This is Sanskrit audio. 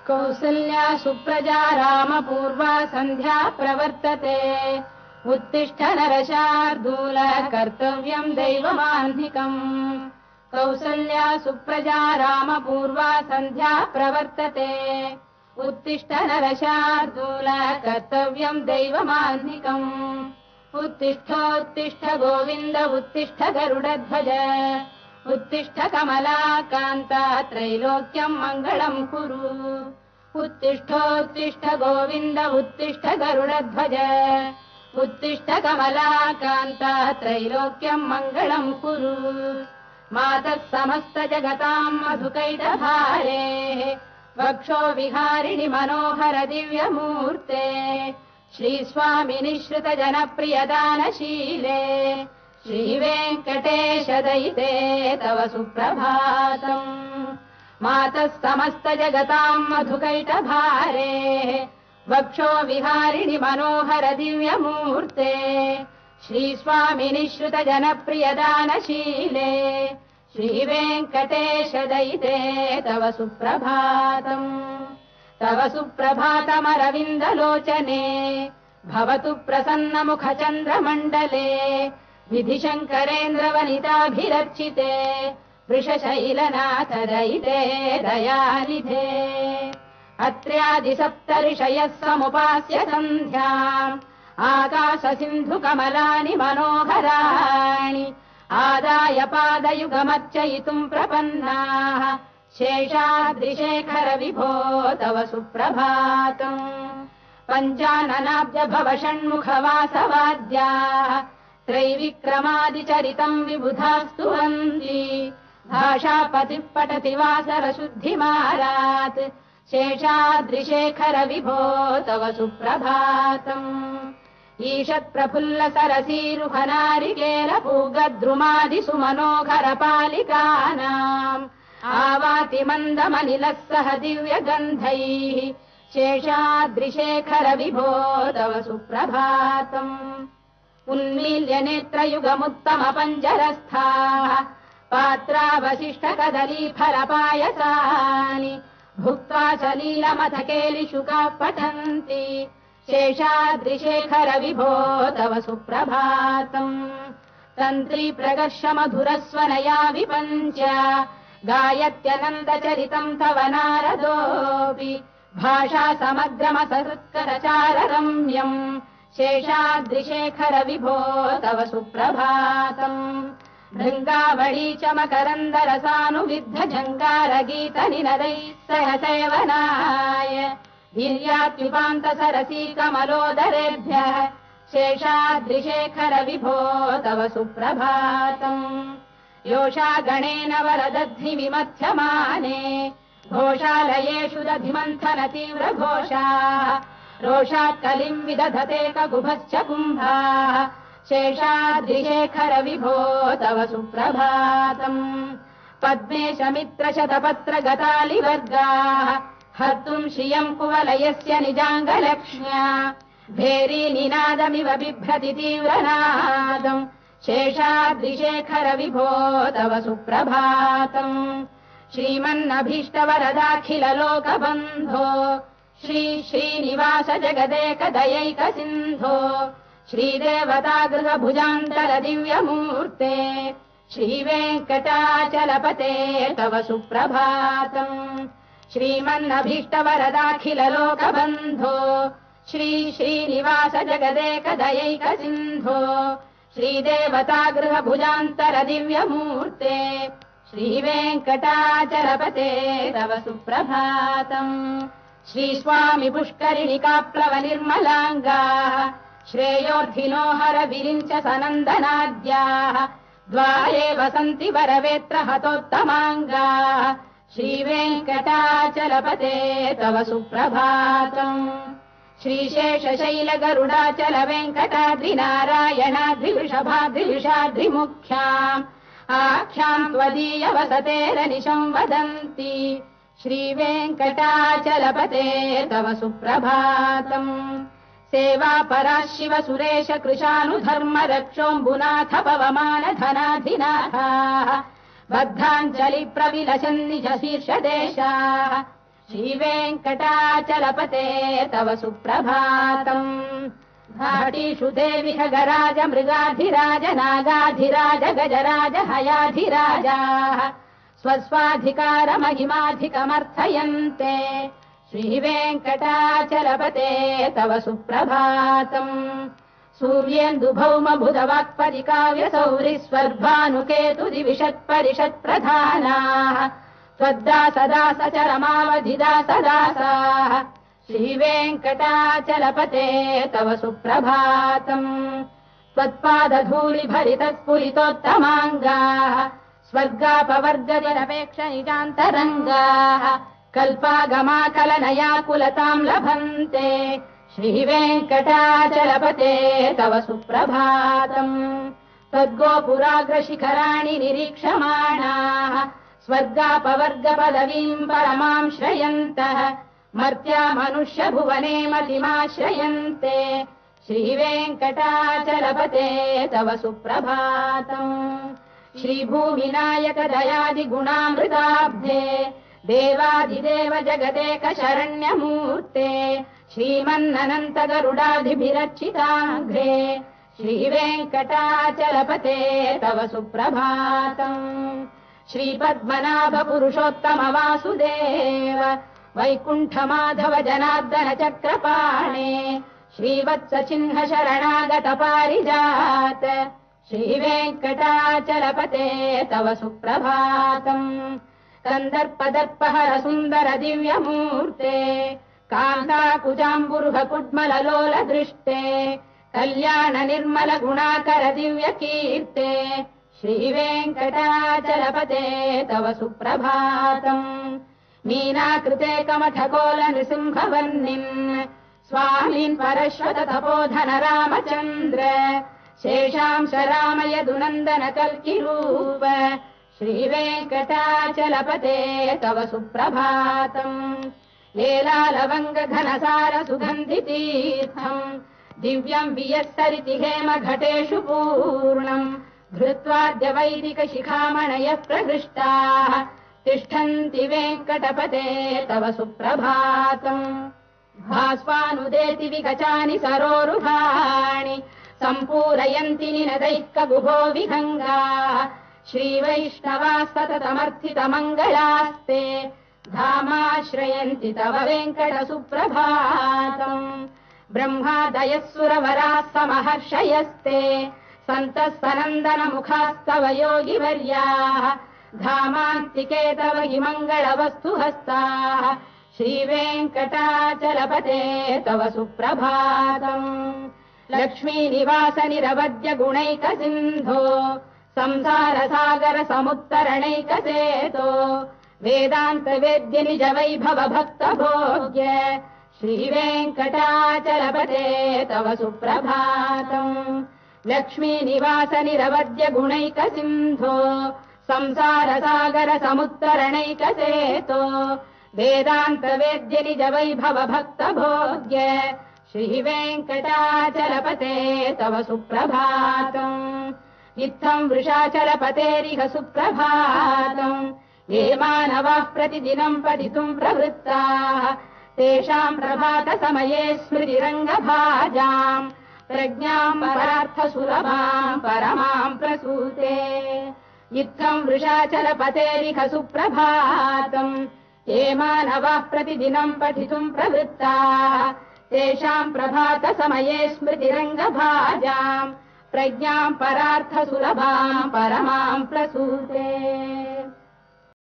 कौसल्या सुप्रजा रामपूर्वा सन्ध्या प्रवर्तते उत्तिष्ठ नरशार्दूल कर्तव्यम् दैवमान्धिकम् कौसल्या सुप्रजा रामपूर्वा सन्ध्या प्रवर्तते उत्तिष्ठ नरशार्दूल कर्तव्यम् दैवमान्धिकम् उत्तिष्ठोत्तिष्ठ गोविन्द उत्तिष्ठ गरुडध्वज उत्तिष्ठ कमलाकान्ता त्रैलोक्यम् मङ्गलम् कुरु उत्तिष्ठोत्तिष्ठ गोविन्द उत्तिष्ठ गरुडध्वज उत्तिष्ठ कमलाकान्ता त्रैलोक्यम् मङ्गलम् कुरु मातः समस्त जगताम् मधुकैटभारेः वक्षो विहारिणि मनोहर दिव्यमूर्ते श्रीस्वामिनि श्रुत जनप्रियदानशीले श्रीवेङ्कटेश दयिते तव सुप्रभातम् मातः समस्त जगताम् मधुकैटभारेः वक्षो विहारिणि मनोहर दिव्यमूर्ते श्रीस्वामिनि श्रुत जनप्रियदानशीले श्रीवेङ्कटेश दयिते तव सुप्रभातम् तव सुप्रभातमरविन्दलोचने भवतु प्रसन्नमुखचन्द्रमण्डले विधिशङ्करेन्द्रवनिताभिरर्चिते वृषशैलनाथ दयिते दयानिधे अत्र्यादिसप्तऋषयः समुपास्य सन्ध्याम् आकाशसिन्धुकमलानि मनोहराणि आदाय पादयुगमर्चयितुम् प्रपन्नाः शेषाद्रिशेखर विभो तव सुप्रभातम् पञ्चाननाब्ज भव षण्मुखवासवाद्याः त्रैविक्रमादिचरितम् विबुधास्तुवन्ति भाषापतिः पठति वासरशुद्धिमारात् शेषाद्रिशेखर विभो तव सुप्रभातम् ईषत्प्रफुल्ल सरसीरुहनारिकेलपूगद्रुमादिषु मनोहरपालिकानाम् आवाति मन्दमनिलः सह दिव्यगन्धैः शेषाद्रिशेखर विभो तव सुप्रभातम् उन्मील्य नेत्रयुगमुत्तमपञ्जरस्थाः पात्रावशिष्टकदलीफलपायसानि भुक्त्वा सलीलमथकेलिशुकाः पठन्ति शेषाद्रिशेखर विभो तव सुप्रभातम् तन्त्री प्रगर्ष मधुरस्वनया विपञ्च गायत्यनन्दचरितम् तव नारदोऽपि भाषा समग्रमसकृत्करचाररम्यम् शेषाद्रिशेखर विभो तव सुप्रभातम् भृङ्गावळी च मकरन्दरसानुविद्ध झङ्कारगीतनिनदैः सह सेवनाय वीर्यात्युपान्त सरसी कमलोदरेभ्यः शेषाद्रिशेखर विभो तव सुप्रभातम् योषा गणेन वरदध्नि विमथ्यमाने घोषालयेषु दधिमन्थन तीव्र घोषाः रोषात् कलिम् विदधते ककुभश्च कुम्भाः शेषाद्रिशेखर विभो तव सुप्रभातम् पद्मेश मित्र शतपत्र गतालिवर्गाः हर्तुम् श्रियम् कुवलयस्य निजाङ्गलक्ष्म्या भेरी निनादमिव बिभ्रति तीव्रनादम् शेषाद्रिशेखर विभो तव सुप्रभातम् श्रीमन्नभीष्टवरदाखिललोकबन्धो श्री श्रीनिवास जगदेकदयैक सिन्धो श्रीदेवतागृहभुजान्तर दिव्यमूर्ते श्रीवेङ्कटाचलपते तव सुप्रभातम् श्रीमन्नभीष्टवरदाखिललोकबन्धो श्री श्रीनिवास जगदेकदयैक सिन्धो श्रीदेवतागृहभुजान्तर दिव्यमूर्ते श्रीवेङ्कटाचलपते तव सुप्रभातम् श्रीस्वामि पुष्करिणिकाप्लव निर्मलाङ्गाः श्रेयोर्धिनो हर विरिञ्च सनन्दनाद्याः द्वारे वसन्ति वरवेत्र हतोत्तमाङ्गाः श्रीवेङ्कटाचलपते तव सुप्रभातम् श्रीशेषशैल गरुडाचल वेङ्कटाद्रिनारायणाद्रिवृषभाद्रिविषाद्रिमुख्याम् आख्याम् त्वदीय वसतेरनिशम् वदन्ति श्रीवेङ्कटाचलपते तव सुप्रभातम् सेवापरा शिव सुरेश कृशानुधर्म रक्षोऽम्बुनाथ पवमान धनाधिनाथाः बद्धाञ्जलि प्रविलसन्निज शीर्षदेशाः श्रीवेङ्कटाचलपते तव सुप्रभातम् घाटीषु देवि खगराज मृगाधिराज नागाधिराज गजराज हयाधिराजाः स्वस्वाधिकारमहिमाधिकमर्थयन्ते श्रीवेङ्कटाचलपते तव सुप्रभातम् सूर्येन्दुभौम बुधवाक्पदिकाव्यसौरिस्वर्भानुकेतुदिविषत्परिषत्प्रधानाः त्वद्दासदासचरमावधिदासदासाः श्रीवेङ्कटाचलपते तव सुप्रभातम् त्वत्पादधूलिभरितस्फुरितोत्तमाङ्गाः स्वर्गापवर्गनिरपेक्ष निजान्तरङ्गाः कल्पागमाकलनयाकुलताम् लभन्ते श्रीवेङ्कटाचलपते तव सुप्रभातम् त्वद्गोपुराग्रशिखराणि निरीक्षमाणाः स्वर्गापवर्गपदवीम् परमाम् श्रयन्तः मर्त्या मनुष्य भुवने मतिमाश्रयन्ते श्रीवेङ्कटाचलपते तव सुप्रभातम् श्रीभूमिनायक दयादिगुणामृताब्धे देवादिदेव जगदेक शरण्यमूर्ते श्रीमन्ननन्त गरुडाधिभिरर्चिताघ्रे श्रीवेङ्कटाचलपते तव सुप्रभातम् श्रीपद्मनाभ पुरुषोत्तम वासुदेव वैकुण्ठ माधव जनार्दन चक्रपाणे श्रीवत्स चिह्न शरणागत पारिजात श्रीवेङ्कटाचलपते तव सुप्रभातम् कन्दर्पदर्पहर सुन्दर दिव्यमूर्ते कान्ताकुजाम्बुरुह कुड्मललोल दृष्टे कल्याण निर्मल गुणाकर दिव्यकीर्ते श्रीवेङ्कटाचलपते तव सुप्रभातम् मीनाकृते कमठकोल नृसिंहवर्णिन् स्वामीन् परश्वत तपोधन रामचन्द्र शेषांश राम यदुनन्दन कल्किरूप श्रीवेङ्कटाचलपते तव सुप्रभातम् लीलालवङ्ग घनसार सुगन्धितीर्थम् दिव्यम् वियस्सरिति हेम घटेषु पूर्णम् धृत्वाद्य वैदिक शिखामणयः प्रहृष्टाः तिष्ठन्ति वेङ्कटपते तव सुप्रभातम् भास्वानुदेति विगचानि सरोरुहाणि सम्पूरयन्ति निनदैकगुभो विहङ्गाः श्रीवैष्णवास्ततमर्थितमङ्गलास्ते धामाश्रयन्ति तव वेङ्कट सुप्रभातम् ब्रह्मादयः सुरवराः समहर्षयस्ते सन्तः सनन्दन मुखास्तव योगिवर्याः धामान्तिके तव हि मङ्गलवस्तु हस्ताः श्रीवेङ्कटाचलपते तव सुप्रभातम् लक्ष्मीनिवास निरवद्य गुणैक सिन्धो संसार सागर समुत्तरणैकसेतो वेदान्त वेद्य निज वैभव भक्त भोग्य श्रीवेङ्कटाचलपते तव सुप्रभातम् लक्ष्मीनिवास निरवद्य गुणैक सिन्धो संसार सागर समुत्तरणैकसेतो वेदान्त वेद्य निज वैभव भक्त भोग्य श्रीवेङ्कटाचलपते तव सुप्रभातम् इत्थम् वृषाचलपतेरिह सुप्रभातम् ये मानवाः प्रतिदिनम् पठितुम् प्रवृत्ताः तेषाम् प्रभात समये स्मृतिरङ्गभाजाम् प्रज्ञाम् परार्थसुलभाम् परमाम् प्रसूते इत्थम् वृषाचलपतेरिह सुप्रभातम् ये मानवाः प्रतिदिनम् पठितुम् प्रवृत्ताः तेषाम् प्रभात समये स्मृतिरङ्गभाजाम् प्रज्ञाम् परार्थसुलभाम् परमाम् प्रसूते।